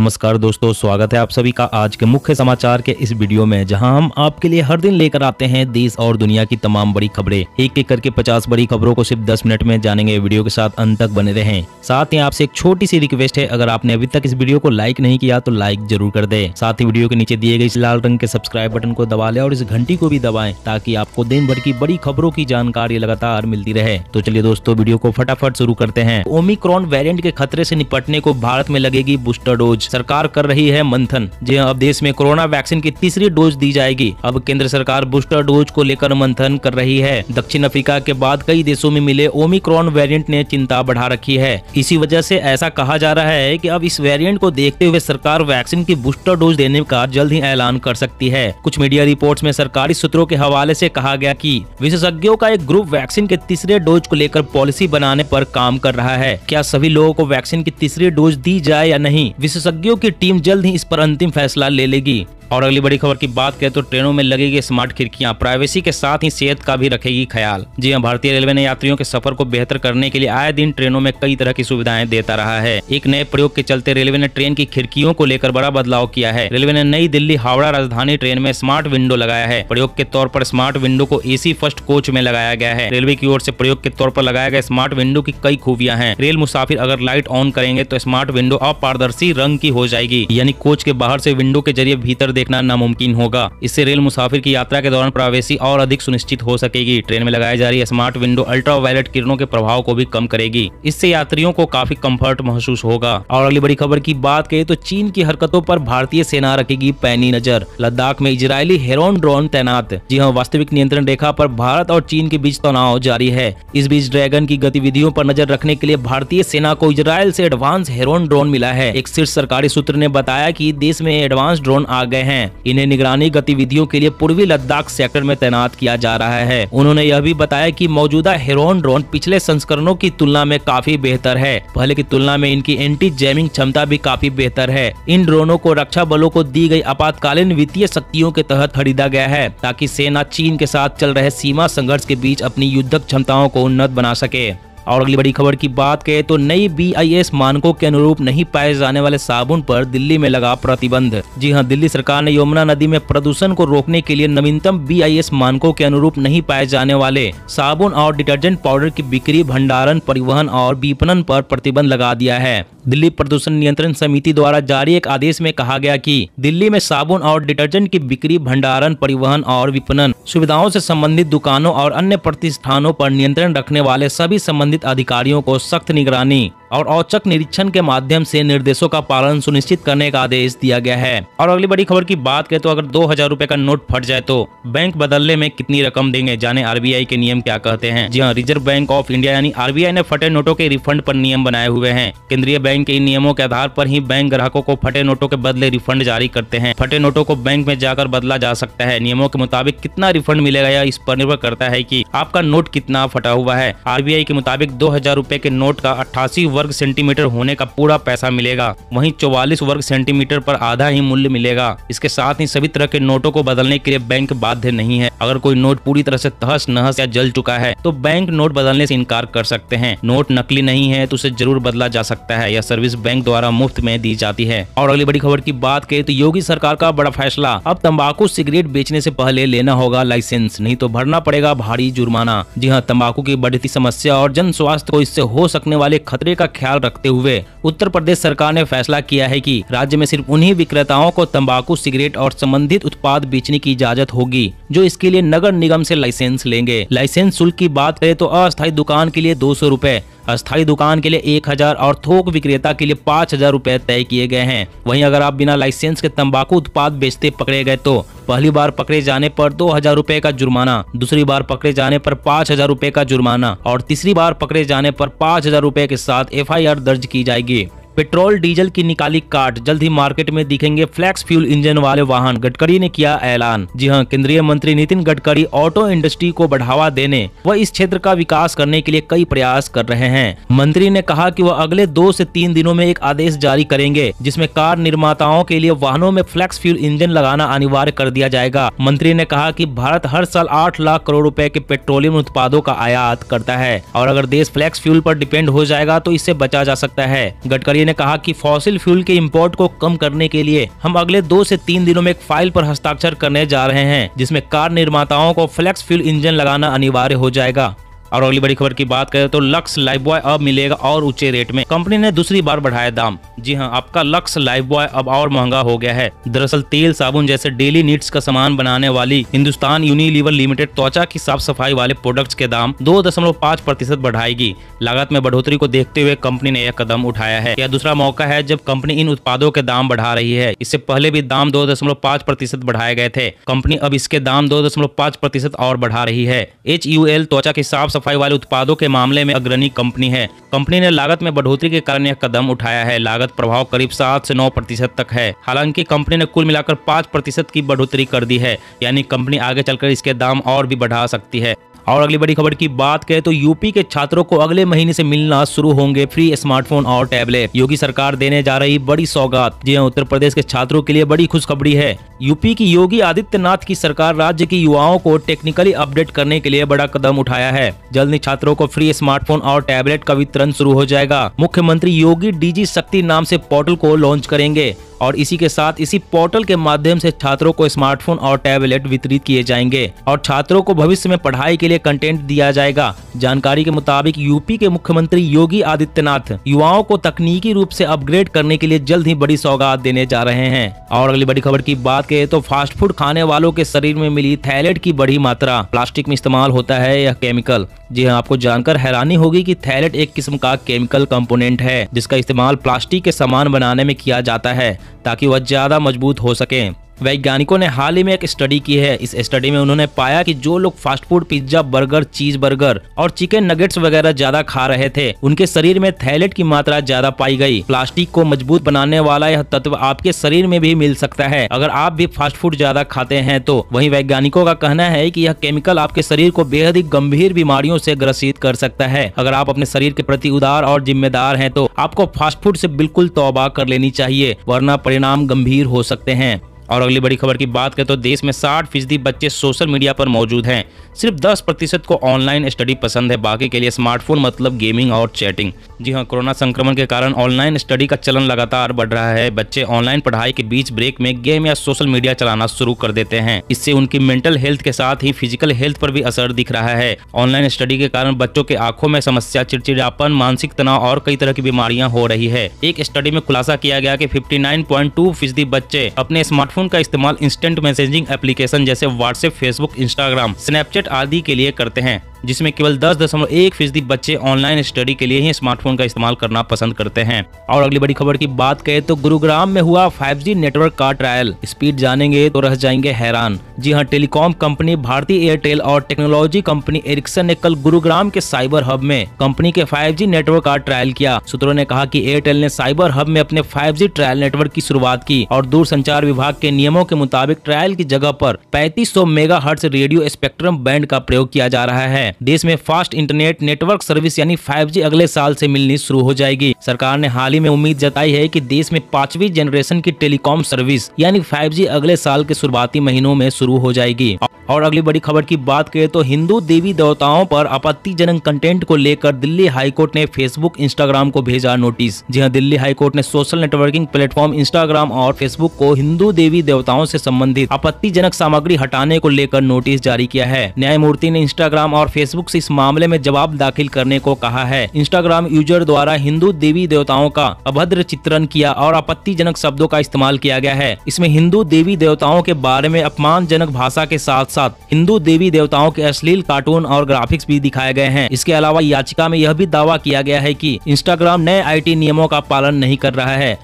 नमस्कार दोस्तों, स्वागत है आप सभी का आज के मुख्य समाचार के इस वीडियो में, जहां हम आपके लिए हर दिन लेकर आते हैं देश और दुनिया की तमाम बड़ी खबरें। एक एक करके 50 बड़ी खबरों को सिर्फ 10 मिनट में जानेंगे। वीडियो के साथ अंत तक बने रहें। साथ ही आपसे एक छोटी सी रिक्वेस्ट है, अगर आपने अभी तक इस वीडियो को लाइक नहीं किया तो लाइक जरूर कर दे। साथ ही वीडियो के नीचे दिए गए इस लाल रंग के सब्सक्राइब बटन को दबा ले और इस घंटी को भी दबाएं, ताकि आपको दिन भर की बड़ी खबरों की जानकारी लगातार मिलती रहे। तो चलिए दोस्तों, वीडियो को फटाफट शुरू करते हैं। ओमिक्रॉन वेरिएंट के खतरे से निपटने को भारत में लगेगी बूस्टर डोज। सरकार कर रही है मंथन। जी हां, अब देश में कोरोना वैक्सीन की तीसरी डोज दी जाएगी। अब केंद्र सरकार बूस्टर डोज को लेकर मंथन कर रही है। दक्षिण अफ्रीका के बाद कई देशों में मिले ओमिक्रॉन वेरिएंट ने चिंता बढ़ा रखी है। इसी वजह से ऐसा कहा जा रहा है कि अब इस वेरिएंट को देखते हुए सरकार वैक्सीन की बूस्टर डोज देने का जल्द ही ऐलान कर सकती है। कुछ मीडिया रिपोर्ट्स में सरकारी सूत्रों के हवाले से कहा गया कि विशेषज्ञों का एक ग्रुप वैक्सीन के तीसरे डोज को लेकर पॉलिसी बनाने पर काम कर रहा है। क्या सभी लोगों को वैक्सीन की तीसरी डोज दी जाए या नहीं, विशेषज्ञों की टीम जल्द ही इस पर अंतिम फैसला ले लेगी। और अगली बड़ी खबर की बात करें तो ट्रेनों में लगेगी स्मार्ट खिड़कियां, प्राइवेसी के साथ ही सेहत का भी रखेगी ख्याल। जी हां, भारतीय रेलवे ने यात्रियों के सफर को बेहतर करने के लिए आए दिन ट्रेनों में कई तरह की सुविधाएं देता रहा है। एक नए प्रयोग के चलते रेलवे ने ट्रेन की खिड़कियों को लेकर बड़ा बदलाव किया है। रेलवे ने नई दिल्ली हावड़ा राजधानी ट्रेन में स्मार्ट विंडो लगाया है। प्रयोग के तौर पर स्मार्ट विंडो को एसी फर्स्ट कोच में लगाया गया है। रेलवे की ओर से प्रयोग के तौर पर लगाया गया स्मार्ट विंडो की कई खूबियां हैं। रेल मुसाफिर अगर लाइट ऑन करेंगे तो स्मार्ट विंडो अपारदर्शी रंग की हो जाएगी, यानी कोच के बाहर से विंडो के जरिए भीतर देखना नामुमकिन होगा। इससे रेल मुसाफिर की यात्रा के दौरान प्राइवेसी और अधिक सुनिश्चित हो सकेगी। ट्रेन में लगाई जा रही स्मार्ट विंडो अल्ट्रावायलेट किरणों के प्रभाव को भी कम करेगी। इससे यात्रियों को काफी कंफर्ट महसूस होगा। और अगली बड़ी खबर की बात करें तो चीन की हरकतों पर भारतीय सेना रखेगी पैनी नजर। लद्दाख में इजरायली हेरोन ड्रोन तैनात। जी हां, वास्तविक नियंत्रण रेखा पर भारत और चीन के बीच तनाव जारी है। इस बीच ड्रैगन की गतिविधियों पर नजर रखने के लिए भारतीय सेना को इजरायल से एडवांस हेरोन ड्रोन मिला है। एक शीर्ष सरकारी सूत्र ने बताया कि देश में एडवांस ड्रोन आ गए हैं। इन्हें निगरानी गतिविधियों के लिए पूर्वी लद्दाख सेक्टर में तैनात किया जा रहा है। उन्होंने यह भी बताया कि मौजूदा हेरोन ड्रोन पिछले संस्करणों की तुलना में काफी बेहतर है। पहले की तुलना में इनकी एंटी जैमिंग क्षमता भी काफी बेहतर है। इन ड्रोनों को रक्षा बलों को दी गई आपातकालीन वित्तीय शक्तियों के तहत खरीदा गया है, ताकि सेना चीन के साथ चल रहे सीमा संघर्ष के बीच अपनी युद्धक क्षमताओं को उन्नत बना सके। और अगली बड़ी खबर की बात करें तो नई BIS मानकों के अनुरूप नहीं पाए जाने वाले साबुन पर दिल्ली में लगा प्रतिबंध। जी हां, दिल्ली सरकार ने यमुना नदी में प्रदूषण को रोकने के लिए नवीनतम BIS मानकों के अनुरूप नहीं पाए जाने वाले साबुन और डिटर्जेंट पाउडर की बिक्री, भंडारण, परिवहन और विपणन पर प्रतिबंध लगा दिया है। दिल्ली प्रदूषण नियंत्रण समिति द्वारा जारी एक आदेश में कहा गया कि दिल्ली में साबुन और डिटर्जेंट की बिक्री, भंडारण, परिवहन और विपणन सुविधाओं से संबंधित दुकानों और अन्य प्रतिष्ठानों पर नियंत्रण रखने वाले सभी संबंधित अधिकारियों को सख्त निगरानी और औचक निरीक्षण के माध्यम से निर्देशों का पालन सुनिश्चित करने का आदेश दिया गया है। और अगली बड़ी खबर की बात करें तो अगर 2000 रुपए का नोट फट जाए तो बैंक बदलने में कितनी रकम देंगे, जाने RBI के नियम क्या कहते हैं। जी हां, रिजर्व बैंक ऑफ इंडिया यानी RBI ने फटे नोटों के रिफंड पर नियम बनाए हुए हैं। केंद्रीय बैंक के इन नियमों के आधार पर ही बैंक ग्राहकों को फटे नोटों के बदले रिफंड जारी करते हैं। फटे नोटों को बैंक में जाकर बदला जा सकता है। नियमों के मुताबिक कितना रिफंड मिलेगा यह इस पर निर्भर करता है कि आपका नोट कितना फटा हुआ है। RBI के मुताबिक 2000 रुपए के नोट का 88 वर्ग सेंटीमीटर होने का पूरा पैसा मिलेगा, वहीं 44 वर्ग सेंटीमीटर पर आधा ही मूल्य मिलेगा। इसके साथ ही सभी तरह के नोटों को बदलने के लिए बैंक बाध्य नहीं है। अगर कोई नोट पूरी तरह से तहस नहस या जल चुका है तो बैंक नोट बदलने से इनकार कर सकते हैं। नोट नकली नहीं है तो उसे जरूर बदला जा सकता है। यह सर्विस बैंक द्वारा मुफ्त में दी जाती है। और अगली बड़ी खबर की बात करें तो योगी सरकार का बड़ा फैसला, अब तंबाकू सिगरेट बेचने से पहले लेना होगा लाइसेंस, नहीं तो भरना पड़ेगा भारी जुर्माना। जी हां, तंबाकू की बढ़ती समस्या और जन स्वास्थ्य को इससे हो सकने वाले खतरे का ख्याल रखते हुए उत्तर प्रदेश सरकार ने फैसला किया है कि राज्य में सिर्फ उन्हीं विक्रेताओं को तंबाकू, सिगरेट और संबंधित उत्पाद बेचने की इजाजत होगी जो इसके लिए नगर निगम से लाइसेंस लेंगे। लाइसेंस शुल्क की बात करें तो अस्थायी दुकान के लिए 200 रुपए, अस्थायी दुकान के लिए 1000 और थोक विक्रेता के लिए 5000 रुपए तय किए गए हैं। वहीं अगर आप बिना लाइसेंस के तंबाकू उत्पाद बेचते पकड़े गए तो पहली बार पकड़े जाने पर 2000 रुपए का जुर्माना, दूसरी बार पकड़े जाने पर 5000 रुपए का जुर्माना और तीसरी बार पकड़े जाने पर 5000 रुपए के साथ FIR दर्ज की जाएगी। पेट्रोल डीजल की निकाली काट, जल्द ही मार्केट में दिखेंगे फ्लैक्स फ्यूल इंजन वाले वाहन, गडकरी ने किया ऐलान। जी हां, केंद्रीय मंत्री नितिन गडकरी ऑटो इंडस्ट्री को बढ़ावा देने व इस क्षेत्र का विकास करने के लिए कई प्रयास कर रहे हैं। मंत्री ने कहा कि वह अगले 2 से 3 दिनों में एक आदेश जारी करेंगे जिसमें कार निर्माताओं के लिए वाहनों में फ्लैक्स फ्यूल इंजन लगाना अनिवार्य कर दिया जाएगा। मंत्री ने कहा कि भारत हर साल 8 लाख करोड़ रुपए के पेट्रोलियम उत्पादों का आयात करता है और अगर देश फ्लैक्स फ्यूल पर डिपेंड हो जाएगा तो इससे बचा जा सकता है। गडकरी ने कहा कि फॉसिल फ्यूल के इंपोर्ट को कम करने के लिए हम अगले 2 से 3 दिनों में एक फाइल पर हस्ताक्षर करने जा रहे हैं, जिसमें कार निर्माताओं को फ्लेक्स फ्यूल इंजन लगाना अनिवार्य हो जाएगा। और अगली बड़ी खबर की बात करें तो लक्स लाइफबॉय अब मिलेगा और ऊंचे रेट में। कंपनी ने दूसरी बार बढ़ाया दाम। जी हां, आपका लक्स लाइफबॉय अब और महंगा हो गया है। दरअसल तेल, साबुन जैसे डेली नीड्स का सामान बनाने वाली हिंदुस्तान यूनिलीवर लिमिटेड त्वचा की साफ सफाई वाले प्रोडक्ट्स के दाम 2.5% बढ़ाएगी। लागत में बढ़ोतरी को देखते हुए कंपनी ने यह कदम उठाया है। यह दूसरा मौका है जब कंपनी इन उत्पादों के दाम बढ़ा रही है। इससे पहले भी दाम 2.5% बढ़ाए गए थे। कंपनी अब इसके दाम 2.5% और बढ़ा रही है। HUL त्वचा की साफ सफाई वाले उत्पादों के मामले में अग्रणी कंपनी है। कंपनी ने लागत में बढ़ोतरी के कारण यह कदम उठाया है। लागत प्रभाव करीब 7 से 9% तक है। हालांकि कंपनी ने कुल मिलाकर 5% की बढ़ोतरी कर दी है, यानी कंपनी आगे चलकर इसके दाम और भी बढ़ा सकती है। और अगली बड़ी खबर की बात करें तो यूपी के छात्रों को अगले महीने से मिलना शुरू होंगे फ्री स्मार्टफोन और टैबलेट। योगी सरकार देने जा रही बड़ी सौगात। जी हां, उत्तर प्रदेश के छात्रों के लिए बड़ी खुशखबरी है। यूपी की योगी आदित्यनाथ की सरकार राज्य के युवाओं को टेक्निकली अपडेट करने के लिए बड़ा कदम उठाया है। जल्द ही छात्रों को फ्री स्मार्टफोन और टैबलेट का वितरण शुरू हो जाएगा। मुख्यमंत्री योगी DG शक्ति नाम से पोर्टल को लॉन्च करेंगे और इसी के साथ इसी पोर्टल के माध्यम से छात्रों को स्मार्टफोन और टैबलेट वितरित किए जाएंगे और छात्रों को भविष्य में पढ़ाई के लिए कंटेंट दिया जाएगा। जानकारी के मुताबिक यूपी के मुख्यमंत्री योगी आदित्यनाथ युवाओं को तकनीकी रूप से अपग्रेड करने के लिए जल्द ही बड़ी सौगात देने जा रहे हैं। और अगली बड़ी खबर की बात करें तो फास्ट फूड खाने वालों के शरीर में मिली थैलेट की बड़ी मात्रा। प्लास्टिक में इस्तेमाल होता है यह केमिकल। जी हाँ, आपको जानकर हैरानी होगी कि थैलेट एक किस्म का केमिकल कंपोनेंट है जिसका इस्तेमाल प्लास्टिक के सामान बनाने में किया जाता है ताकि वह ज्यादा मजबूत हो सके। वैज्ञानिकों ने हाल ही में एक स्टडी की है। इस स्टडी में उन्होंने पाया कि जो लोग फास्ट फूड, पिज्जा, बर्गर, चीज बर्गर और चिकन नगेट्स वगैरह ज्यादा खा रहे थे, उनके शरीर में थैलेट की मात्रा ज्यादा पाई गई। प्लास्टिक को मजबूत बनाने वाला यह तत्व आपके शरीर में भी मिल सकता है अगर आप भी फास्ट फूड ज्यादा खाते हैं तो। वहीं वैज्ञानिकों का कहना है कि यह केमिकल आपके शरीर को बेहद ही गंभीर बीमारियों से ग्रसित कर सकता है। अगर आप अपने शरीर के प्रति उदार और जिम्मेदार हैं तो आपको फास्ट फूड से बिल्कुल तौबा कर लेनी चाहिए, वरना परिणाम गंभीर हो सकते हैं। और अगली बड़ी खबर की बात करें तो देश में 60% बच्चे सोशल मीडिया पर मौजूद हैं। सिर्फ 10% को ऑनलाइन स्टडी पसंद है, बाकी के लिए स्मार्टफोन मतलब गेमिंग और चैटिंग। जी हाँ, कोरोना संक्रमण के कारण ऑनलाइन स्टडी का चलन लगातार बढ़ रहा है। बच्चे ऑनलाइन पढ़ाई के बीच ब्रेक में गेम या सोशल मीडिया चलाना शुरू कर देते हैं। इससे उनकी मेंटल हेल्थ के साथ ही फिजिकल हेल्थ पर भी असर दिख रहा है। ऑनलाइन स्टडी के कारण बच्चों के आंखों में समस्या, चिड़चिड़ापन, मानसिक तनाव और कई तरह की बीमारियां हो रही है। एक स्टडी में खुलासा किया गया कि 59.2% बच्चे अपने स्मार्टफोन का इस्तेमाल इंस्टेंट मैसेजिंग एप्लीकेशन जैसे व्हाट्सएप, फेसबुक, इंस्टाग्राम, स्नैपचैट आदि के लिए करते हैं, जिसमें केवल 10.1% बच्चे ऑनलाइन स्टडी के लिए ही स्मार्टफोन का इस्तेमाल करना पसंद करते हैं। और अगली बड़ी खबर की बात करें तो गुरुग्राम में हुआ 5G नेटवर्क का ट्रायल। स्पीड जानेंगे तो रह जाएंगे हैरान। जी हां, टेलीकॉम कंपनी भारती एयरटेल और टेक्नोलॉजी कंपनी एरिक्सन ने कल गुरुग्राम के साइबर हब में कंपनी के 5G नेटवर्क का ट्रायल किया। सूत्रों ने कहा कि एयरटेल ने साइबर हब में अपने 5G ट्रायल नेटवर्क की शुरुआत की और दूरसंचार विभाग के नियमों के मुताबिक ट्रायल की जगह पर 3500 मेगाहर्ट्ज रेडियो स्पेक्ट्रम बैंड का प्रयोग किया जा रहा है। देश में फास्ट इंटरनेट नेटवर्क सर्विस यानी 5G अगले साल से मिलनी शुरू हो जाएगी। सरकार ने हाल ही में उम्मीद जताई है कि देश में 5वीं जनरेशन की टेलीकॉम सर्विस यानी 5G अगले साल के शुरुआती महीनों में शुरू हो जाएगी। और अगली बड़ी खबर की बात करें तो हिंदू देवी देवताओं पर आपत्तिजनक कंटेंट को लेकर दिल्ली हाईकोर्ट ने फेसबुक, इंस्टाग्राम को भेजा नोटिस। जी हां, दिल्ली हाईकोर्ट ने सोशल नेटवर्किंग प्लेटफॉर्म इंस्टाग्राम और फेसबुक को हिंदू देवी देवताओं से संबंधित आपत्तिजनक सामग्री हटाने को लेकर नोटिस जारी किया है। न्यायमूर्ति ने इंस्टाग्राम और फेसबुक से इस मामले में जवाब दाखिल करने को कहा है। इंस्टाग्राम यूजर द्वारा हिंदू देवी देवताओं का अभद्र चित्रण किया और आपत्तिजनक शब्दों का इस्तेमाल किया गया है। इसमें हिंदू देवी देवताओं के बारे में अपमानजनक भाषा के साथ साथ हिंदू देवी देवताओं के अश्लील कार्टून और ग्राफिक्स भी दिखाए गए हैं। इसके अलावा याचिका में यह भी दावा किया गया है कि इंस्टाग्राम नए IT नियमों का पालन नहीं कर रहा है।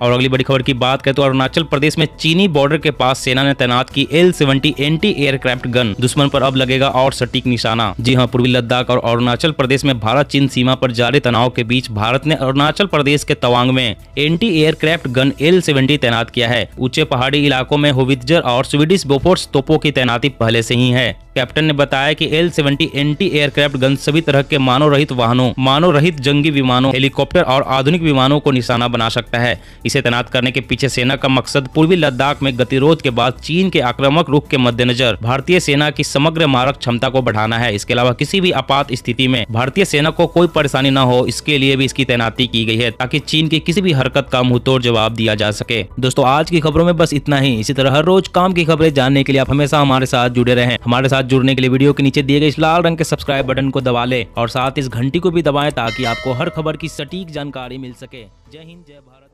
और अगली बड़ी खबर की बात करें तो अरुणाचल प्रदेश में चीनी बॉर्डर के पास सेना ने तैनात की L-70 एंटी एयरक्राफ्ट गन। दुश्मन पर अब लगेगा और सटीक निशाना। जी हां, पूर्वी लद्दाख और अरुणाचल प्रदेश में भारत चीन सीमा पर जारी तनाव के बीच भारत ने अरुणाचल प्रदेश के तवांग में एंटी एयरक्राफ्ट गन L-70 तैनात किया है। ऊंचे पहाड़ी इलाकों में होवित्जर और स्वीडिश बोफोर्स तोपों की तैनाती पहले से ही है। कैप्टन ने बताया कि L-70 एंटी एयरक्राफ्ट गन सभी तरह के मानव रहित वाहनों, मानव रहित जंगी विमानों, हेलीकॉप्टर और आधुनिक विमानों को निशाना बना सकता है। इसे तैनात करने के पीछे सेना का मकसद पूर्वी लद्दाख में गतिरोध के बाद चीन के आक्रामक रुख के मद्देनजर भारतीय सेना की समग्र मारक क्षमता को बढ़ाना है। इसके अलावा किसी भी आपात स्थिति में भारतीय सेना को कोई परेशानी न हो, इसके लिए भी इसकी तैनाती की गई है ताकि चीन की किसी भी हरकत का मुंहतोड़ जवाब दिया जा सके। दोस्तों, आज की खबरों में बस इतना ही। इसी तरह हर रोज काम की खबरें जानने के लिए आप हमेशा हमारे साथ जुड़े रहें। हमारे साथ जुड़ने के लिए वीडियो के नीचे दिए गए इस लाल रंग के सब्सक्राइब बटन को दबा लें और साथ इस घंटी को भी दबाएं ताकि आपको हर खबर की सटीक जानकारी मिल सके। जय हिंद, जय भारत।